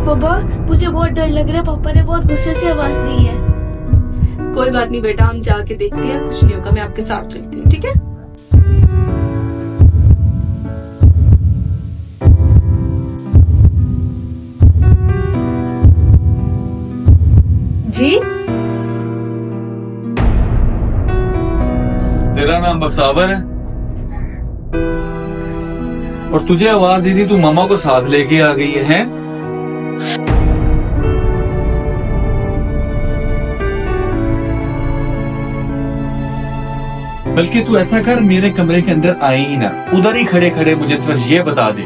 पापा मुझे बहुत डर लग रहा है, पापा ने बहुत गुस्से से आवाज दी है। कोई बात नहीं बेटा, हम जाके देखते हैं, कुछ नहीं होगा, मैं आपके साथ चलती हूँ, ठीक है। जी तेरा नाम बख्तावर है और तुझे आवाज दी थी, तू मम्मा को साथ लेके आ गई है? बल्कि तू ऐसा कर, मेरे कमरे के अंदर आई ही ना, उधर ही खड़े खड़े मुझे सिर्फ ये बता दे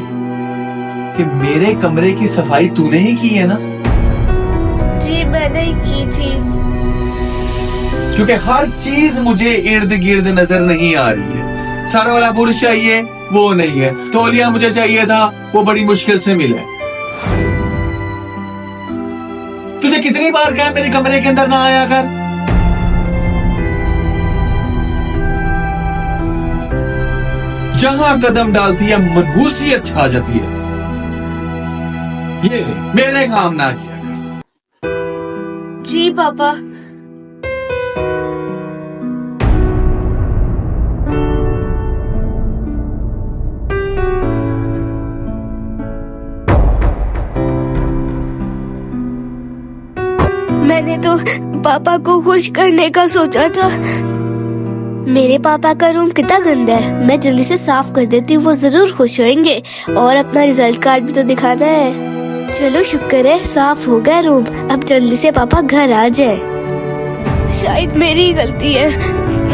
कि मेरे कमरे की सफाई तूने ही की है ना? जी मैंने ही की थी। क्योंकि हर चीज मुझे इर्द गिर्द नजर नहीं आ रही है। सारा वाला बुरुश चाहिए, वो नहीं है। तौलिया मुझे चाहिए था, वो बड़ी मुश्किल से मिला है। तुझे कितनी बार कहा मेरे कमरे के अंदर ना आया कर? जहां कदम डालती है मनहूसियत छा जाती है। ये मेरे काम ना किया कर। जी पापा। मैंने तो पापा को खुश करने का सोचा था। मेरे पापा का रूम कितना गंदा है, मैं जल्दी से साफ कर देती हूँ, वो जरूर खुश होंगे। और अपना रिजल्ट कार्ड भी तो दिखाना है। चलो शुक्र है साफ हो गया रूम, अब जल्दी से पापा घर आ जाए। शायद मेरी गलती है,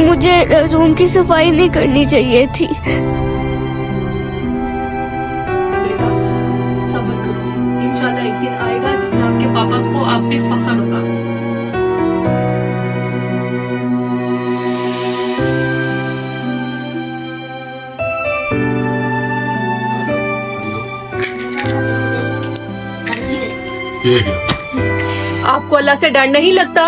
मुझे रूम की सफाई नहीं करनी चाहिए थी। बेटा सब्र करो, इंशाल्लाह एक दिन आएगा जिसमें आपके पापा को आप पे फख्र होगा। ये क्या? आपको अल्लाह से डर नहीं लगता?